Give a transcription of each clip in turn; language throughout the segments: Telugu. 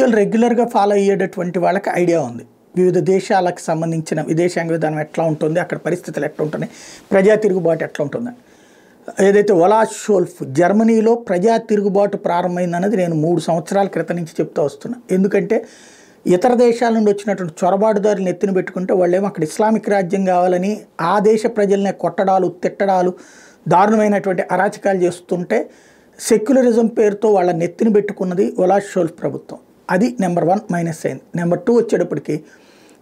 పొలిటికల్ రెగ్యులర్గా ఫాలో అయ్యేటటువంటి వాళ్ళకి ఐడియా ఉంది. వివిధ దేశాలకు సంబంధించిన విదేశాంగ విధానం ఎట్లా ఉంటుంది, అక్కడ పరిస్థితులు ఎట్లా ఉంటున్నాయి, ప్రజా తిరుగుబాటు ఎట్లా ఉంటుందని. ఏదైతే ఒలాఫ్ షోల్ఫ్ జర్మనీలో ప్రజా తిరుగుబాటు ప్రారంభమైందన్నది నేను 3 సంవత్సరాల క్రితం నుంచి చెప్తూ వస్తున్నా. ఎందుకంటే ఇతర దేశాల నుండి వచ్చినటువంటి చొరబాటుదారులను ఎత్తిన పెట్టుకుంటే వాళ్ళేమో అక్కడ ఇస్లామిక్ రాజ్యం కావాలని ఆ దేశ ప్రజలనే కొట్టడాలు, తిట్టడాలు, దారుణమైనటువంటి అరాచకాలు చేస్తుంటే సెక్యులరిజం పేరుతో వాళ్ళ నెత్తిన పెట్టుకున్నది ఒలాఫ్ షోల్ఫ్ ప్రభుత్వం. అది నెంబర్ 1 మైనస్ అయింది. నెంబర్ 2 వచ్చేటప్పటికి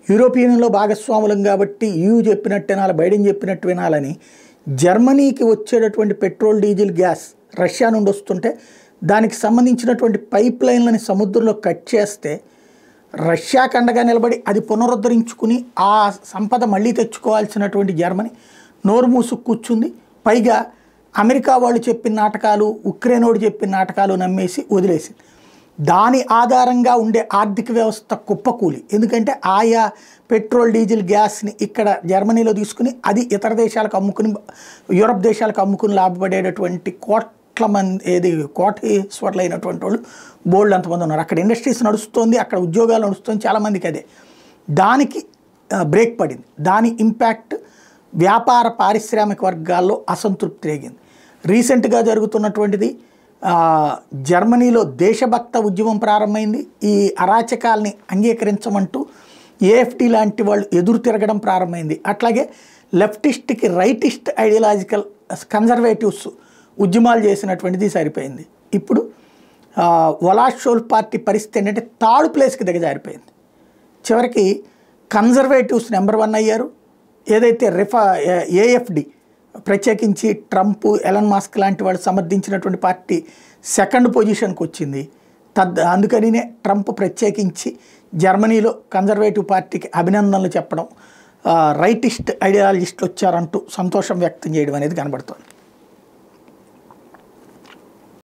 యూరోపియన్లో భాగస్వాములం కాబట్టి EU చెప్పినట్టు వినాలి, బైడెన్ చెప్పినట్టు వినాలని జర్మనీకి వచ్చేటటువంటి పెట్రోల్, డీజిల్, గ్యాస్ రష్యా నుండి వస్తుంటే దానికి సంబంధించినటువంటి పైప్ లైన్లని సముద్రంలో కట్ చేస్తే రష్యాకు అండగా నిలబడి అది పునరుద్ధరించుకుని ఆ సంపద మళ్ళీ తెచ్చుకోవాల్సినటువంటి జర్మనీ నోరు మూసు కూర్చుంది. పైగా అమెరికా వాళ్ళు చెప్పిన నాటకాలు, ఉక్రెయిన్ వాడు చెప్పిన నాటకాలు నమ్మేసి వదిలేసింది. దాని ఆధారంగా ఉండే ఆర్థిక వ్యవస్థ కుప్పకూలి. ఎందుకంటే ఆయా పెట్రోల్, డీజిల్, గ్యాస్ని ఇక్కడ జర్మనీలో తీసుకుని అది ఇతర దేశాలకు అమ్ముకుని, యూరప్ దేశాలకు అమ్ముకుని లాభపడేటటువంటి కోట్ల మంది కోటీశ్వర్లు అయినటువంటి వాళ్ళు బోల్డ్ అంతమంది ఉన్నారు. అక్కడ ఇండస్ట్రీస్ నడుస్తుంది, అక్కడ ఉద్యోగాలు నడుస్తుంది, చాలామందికి అదే. దానికి బ్రేక్ పడింది. దాని ఇంపాక్ట్ వ్యాపార పారిశ్రామిక వర్గాల్లో అసంతృప్తి రేగింది. రీసెంట్గా జరుగుతున్నటువంటిది జర్మనీలో దేశభక్త ఉద్యమం ప్రారంభమైంది. ఈ అరాచకాల్ని అంగీకరించమంటూ AFD లాంటి వాళ్ళు ఎదురు తిరగడం ప్రారంభమైంది. అట్లాగే లెఫ్టిస్ట్కి రైటిస్ట్ ఐడియాలజికల్ కన్జర్వేటివ్స్ ఉద్యమాలు చేసినటువంటిది సరిపోయింది. ఇప్పుడు ఒలాఫ్ షోల్ఫ్ పార్టీ పరిస్థితి ఏంటంటే థర్డ్ ప్లేస్కి దిగజారిపోయింది. చివరికి కన్జర్వేటివ్స్ నెంబర్ 1 అయ్యారు. ఏదైతే AFD ప్రత్యేకించి ట్రంప్, ఎలన్ మస్క్ లాంటి వాళ్ళు సమర్థించినటువంటి పార్టీ 2nd పొజిషన్కి వచ్చింది. అందుకనినే ట్రంప్ ప్రత్యేకించి జర్మనీలో కన్జర్వేటివ్ పార్టీకి అభినందనలు చెప్పడం, రైటిస్ట్ ఐడియాలజిస్టులు వచ్చారంటూ సంతోషం వ్యక్తం చేయడం అనేది కనబడుతుంది.